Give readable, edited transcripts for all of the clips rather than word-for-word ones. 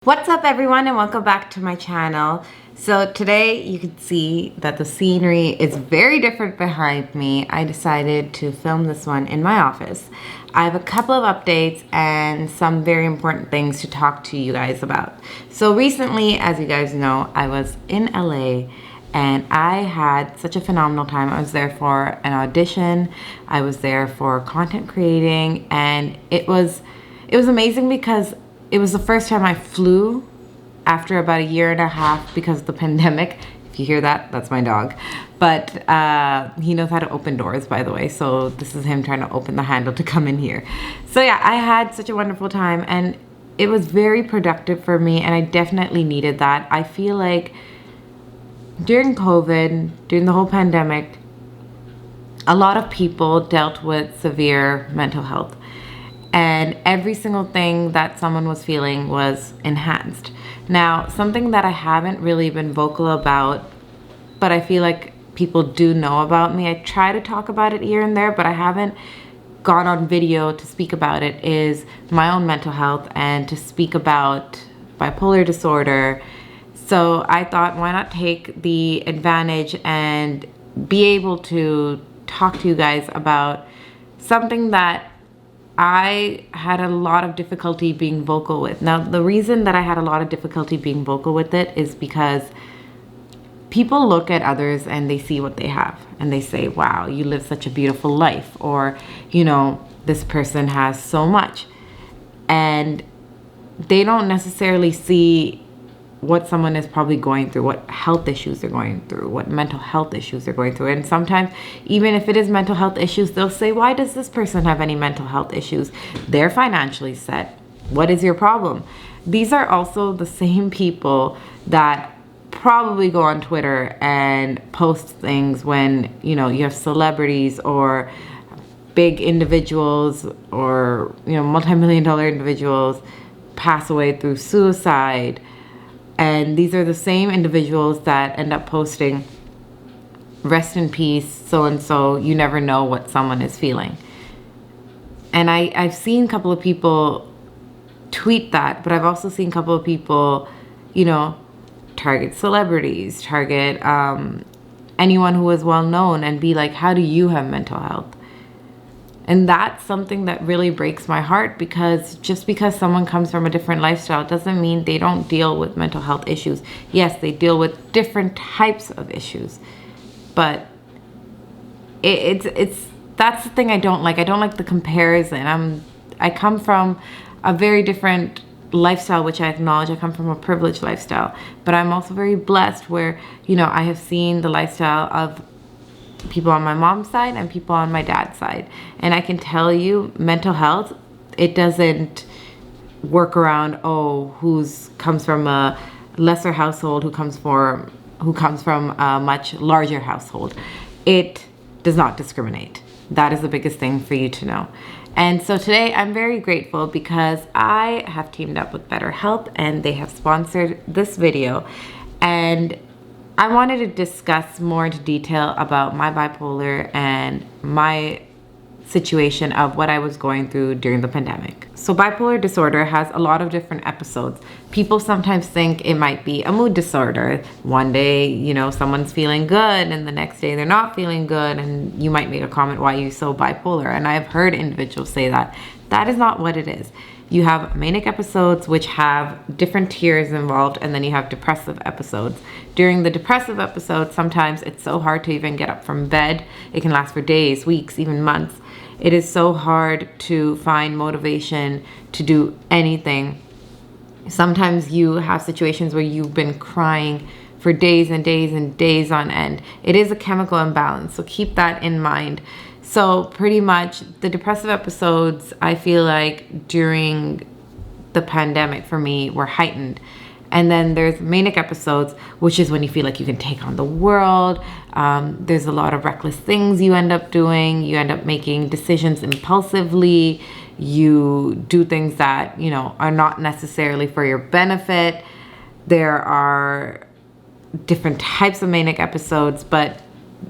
What's up everyone and welcome back to my channel. So today you can see that the scenery is very different behind me. I decided to film this one in my office. I have a couple of updates and some very important things to talk to you guys about. So recently, as you guys know, I was in LA and I had such a phenomenal time. I was there for an audition. I was there for content creating, and it was amazing because it was the first time I flew after about a year and a half because of the pandemic. If you hear that, that's my dog. But he knows how to open doors, by the way. So this is him trying to open the handle to come in here. So yeah, I had such a wonderful time and it was very productive for me, and I definitely needed that. I feel like during COVID, during the whole pandemic, a lot of people dealt with severe mental health. And every single thing that someone was feeling was enhanced. Now, something that I haven't really been vocal about, but I feel like people do know about me, I try to talk about it here and there, but I haven't gone on video to speak about it, is my own mental health and to speak about bipolar disorder. So I thought, why not take the advantage and be able to talk to you guys about something that I had a lot of difficulty being vocal with. Now, the reason that I had a lot of difficulty being vocal with it is because people look at others and they see what they have and they say, wow, you live such a beautiful life, or, you know, this person has so much. And they don't necessarily see what someone is probably going through, what health issues they're going through, what mental health issues they're going through. And sometimes, even if it is mental health issues, they'll say, why does this person have any mental health issues? They're financially set. What is your problem? These are also the same people that probably go on Twitter and post things when, you know, you have celebrities or big individuals or, you know, multi-million-dollar individuals pass away through suicide. And these are the same individuals that end up posting, rest in peace, so-and-so, you never know what someone is feeling. And I've seen a couple of people tweet that, but I've also seen a couple of people, you know, target celebrities, target anyone who is well known and be like, how do you have mental health? And that's something that really breaks my heart, because just because someone comes from a different lifestyle doesn't mean they don't deal with mental health issues. Yes, they deal with different types of issues, but it's that's the thing I don't like. I don't like the comparison. I come from a very different lifestyle, which I acknowledge. I come from a privileged lifestyle, but I'm also very blessed where, you know, I have seen the lifestyle of people on my mom's side and people on my dad's side. And I can tell you, mental health, it doesn't work around, oh, comes from a lesser household, who comes from a much larger household. It does not discriminate. That is the biggest thing for you to know. And so today I'm very grateful because I have teamed up with BetterHelp and they have sponsored this video. And I wanted to discuss more into detail about my bipolar and my situation of what I was going through during the pandemic. So bipolar disorder has a lot of different episodes. People sometimes think it might be a mood disorder. One day, you know, someone's feeling good and the next day they're not feeling good, and you might make a comment, why are you so bipolar? And I've heard individuals say that. That is not what it is. You have manic episodes, which have different tiers involved, and then you have depressive episodes. During the depressive episodes, sometimes it's so hard to even get up from bed. It can last for days, weeks, even months. It is so hard to find motivation to do anything. Sometimes you have situations where you've been crying for days and days and days on end. It is a chemical imbalance, so keep that in mind. So pretty much the depressive episodes, I feel like during the pandemic for me, were heightened. And then there's manic episodes, which is when you feel like you can take on the world. There's a lot of reckless things you end up doing. You end up making decisions impulsively. You do things that, you know, are not necessarily for your benefit. There are different types of manic episodes, but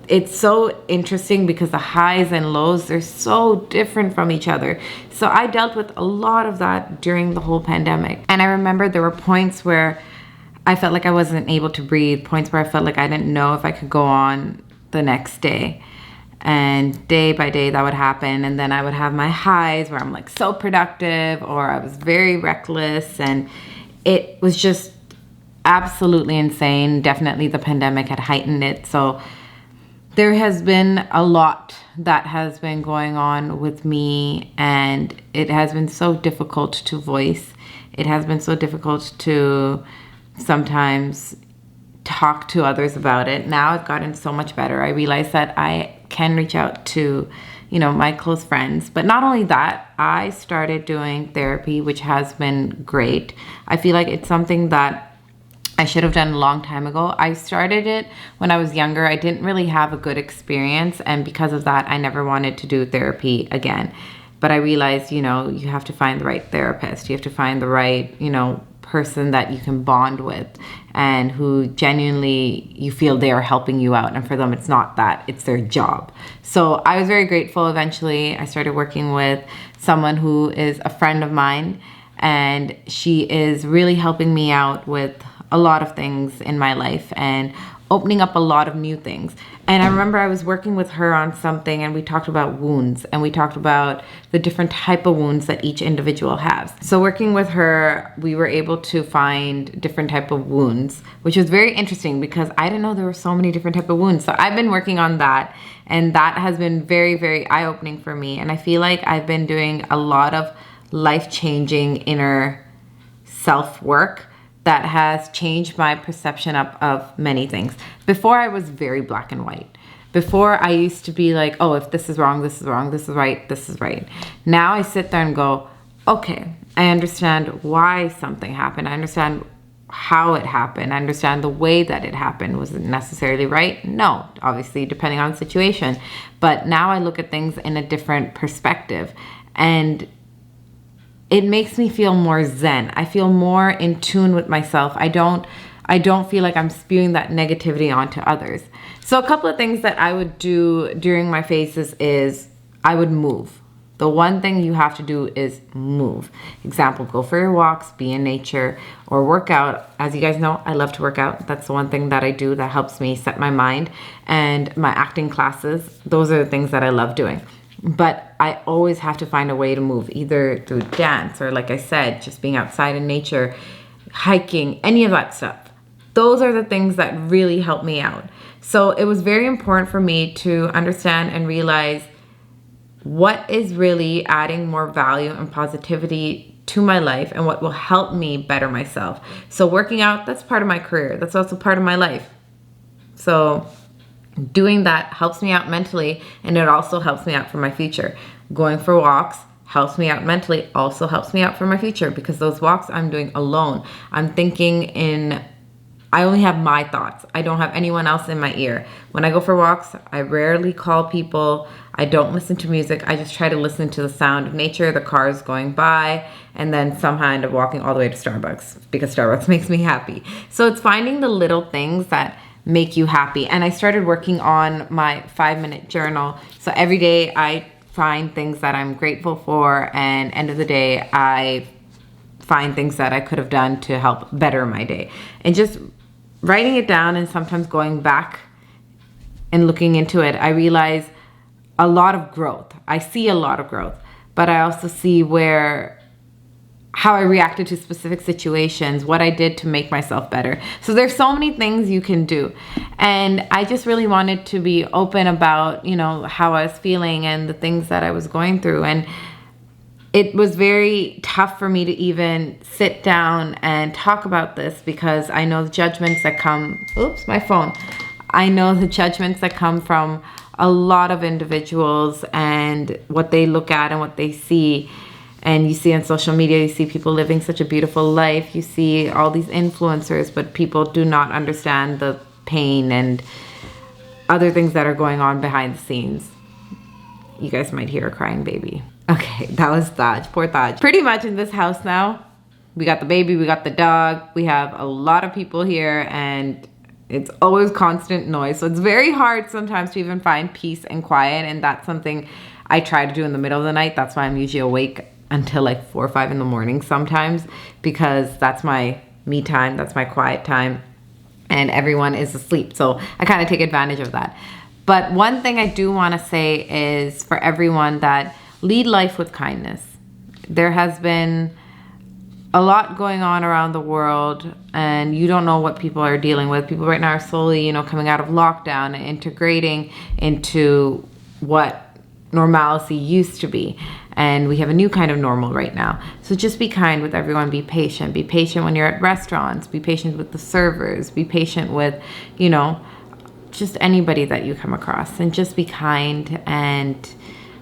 it's so interesting because the highs and lows, they're so different from each other. So I dealt with a lot of that during the whole pandemic. And I remember there were points where I felt like I wasn't able to breathe, points where I felt like I didn't know if I could go on the next day. And day by day that would happen. And then I would have my highs where I'm like so productive, or I was very reckless, and it was just absolutely insane. Definitely the pandemic had heightened it. So there has been a lot that has been going on with me, and it has been so difficult to voice. It has been so difficult to sometimes talk to others about it. Now I've gotten so much better. I realize that I can reach out to, my close friends. But not only that, I started doing therapy, which has been great. I feel like it's something that I should have done a long time ago. I started it when I was younger. I didn't really have a good experience, and because of that, I never wanted to do therapy again. But I realized, you have to find the right therapist. You have to find the right, person that you can bond with and who genuinely you feel they are helping you out. And for them, it's not that, it's their job. So I was very grateful. Eventually, I started working with someone who is a friend of mine, and she is really helping me out with a lot of things in my life and opening up a lot of new things. And I remember I was working with her on something, and we talked about wounds, and we talked about the different type of wounds that each individual has. So working with her, we were able to find different type of wounds, which was very interesting because I didn't know there were so many different type of wounds. So I've been working on that, and that has been very, very eye-opening for me. And I feel like I've been doing a lot of life-changing inner self-work that has changed my perception of many things. Before, I was very black and white. Before, I used to be like, oh, if this is wrong, this is wrong, this is right, this is right. Now I sit there and go, okay, I understand why something happened. I understand how it happened. I understand the way that it happened. Was it necessarily right? No, obviously, depending on the situation. But now I look at things in a different perspective, and it makes me feel more zen. I feel more in tune with myself. I don't feel like I'm spewing that negativity onto others. So a couple of things that I would do during my phases is I would move. The one thing you have to do is move. Example, go for your walks, be in nature, or work out. As you guys know, I love to work out. That's the one thing that I do that helps me set my mind. And my acting classes, those are the things that I love doing. But I always have to find a way to move, either through dance or, like I said, just being outside in nature, hiking, any of that stuff. Those are the things that really help me out. So it was very important for me to understand and realize what is really adding more value and positivity to my life and what will help me better myself. So working out, that's part of my career. That's also part of my life. So doing that helps me out mentally, and it also helps me out for my future. Going for walks helps me out mentally, also helps me out for my future, because those walks I'm doing alone. I'm thinking I only have my thoughts. I don't have anyone else in my ear. When I go for walks, I rarely call people. I don't listen to music. I just try to listen to the sound of nature, the cars going by, and then somehow I end up walking all the way to Starbucks, because Starbucks makes me happy. So it's finding the little things that make you happy. And I started working on my 5-minute journal. So every day I find things that I'm grateful for, and end of the day I find things that I could have done to help better my day. And just writing it down and sometimes going back and looking into it, I realize a lot of growth. I see a lot of growth, but I also see how I reacted to specific situations, what I did to make myself better. So there's so many things you can do. And I just really wanted to be open about, how I was feeling and the things that I was going through. And it was very tough for me to even sit down and talk about this, because I know the judgments that come, I know the judgments that come from a lot of individuals and what they look at and what they see. And you see on social media, you see people living such a beautiful life. You see all these influencers, but people do not understand the pain and other things that are going on behind the scenes. You guys might hear a crying baby. Okay, that was Taj. Poor Taj. Pretty much in this house now, we got the baby, we got the dog, we have a lot of people here, and it's always constant noise. So it's very hard sometimes to even find peace and quiet. And that's something I try to do in the middle of the night. That's why I'm usually awake until like 4 or 5 in the morning sometimes, because that's my me time, that's my quiet time, and everyone is asleep. So I kind of take advantage of that. But one thing I do want to say is for everyone that lead life with kindness. There has been a lot going on around the world, and you don't know what people are dealing with. People right now are slowly, you know, coming out of lockdown and integrating into what normalcy used to be. And we have a new kind of normal right now. So just be kind with everyone. Be patient. Be patient when you're at restaurants. Be patient with the servers. Be patient with, you know, just anybody that you come across. And just be kind and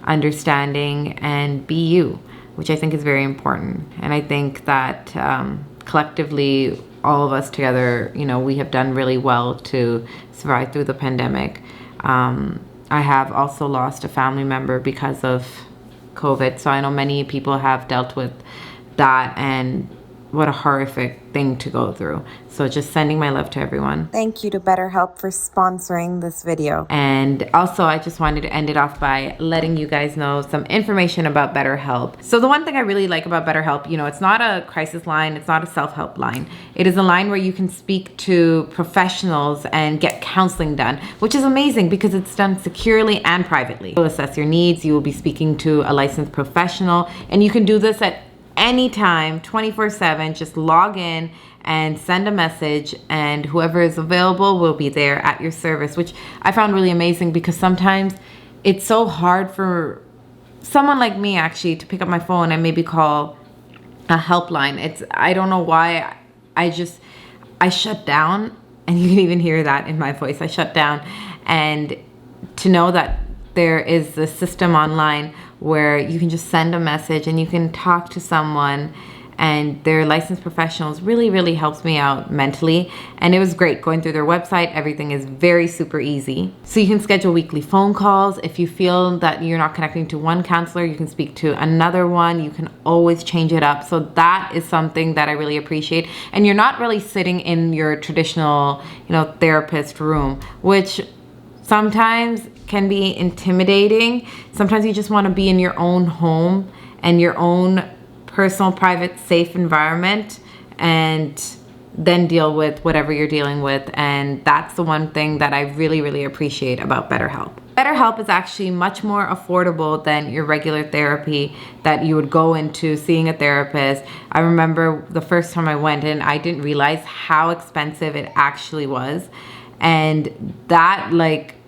understanding and be you, which I think is very important. And I think that collectively, all of us together, you know, we have done really well to survive through the pandemic. I have also lost a family member because of COVID. So I know many people have dealt with that, and what a horrific thing to go through. So just sending my love to everyone. Thank you to BetterHelp for sponsoring this video. And also I just wanted to end it off by letting you guys know some information about BetterHelp. So the one thing I really like about BetterHelp, you know, it's not a crisis line, it's not a self-help line. It is a line where you can speak to professionals and get counseling done, which is amazing because it's done securely and privately. You'll assess your needs, you will be speaking to a licensed professional, and you can do this at anytime, 24/7. Just log in and send a message, and whoever is available will be there at your service, which I found really amazing because sometimes it's so hard for someone like me actually to pick up my phone and maybe call a helpline. I don't know why, I shut down, and you can even hear that in my voice. I shut down, and to know that there is this system online where you can just send a message and you can talk to someone, and they're licensed professionals really helps me out mentally. And it was great going through their website. Everything is very super easy. So you can schedule weekly phone calls. If you feel that you're not connecting to one counselor, you can speak to another one. You can always change it up. So that is something that I really appreciate. And you're not really sitting in your traditional, you know, therapist room, which sometimes can be intimidating. Sometimes you just want to be in your own home and your own personal, private, safe environment, and then deal with whatever you're dealing with. And that's the one thing that I really appreciate about BetterHelp. BetterHelp is actually much more affordable than your regular therapy that you would go into seeing a therapist. I remember the first time I went in, I didn't realize how expensive it actually was. And that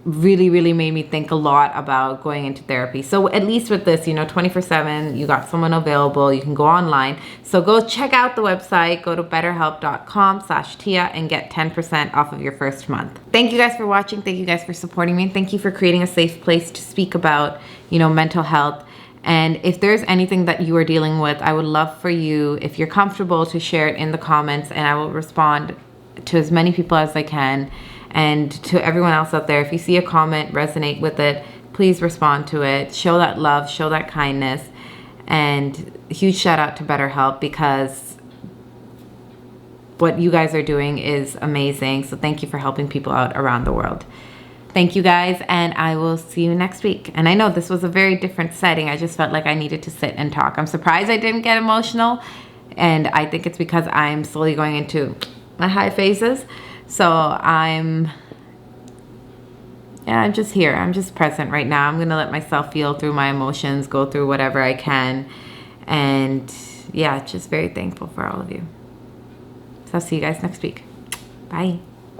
really made me think a lot about going into therapy. So at least with this, you know, 24/7, you got someone available, you can go online. So go check out the website, go to betterhelp.com/Tia and get 10% off of your first month. Thank you guys for watching. Thank you guys for supporting me. Thank you for creating a safe place to speak about, you know, mental health. And if there's anything that you are dealing with, I would love for you, if you're comfortable, to share it in the comments, and I will respond to as many people as I can. And to everyone else out there, if you see a comment, resonate with it, please respond to it. Show that love, show that kindness. And a huge shout out to BetterHelp, because what you guys are doing is amazing. So thank you for helping people out around the world. Thank you guys, and I will see you next week. And I know this was a very different setting. I just felt like I needed to sit and talk. I'm surprised I didn't get emotional, and I think it's because I'm slowly going into my high phases. So I'm just here. I'm just present right now. I'm going to let myself feel through my emotions, go through whatever I can. And yeah, just very thankful for all of you. So I'll see you guys next week. Bye.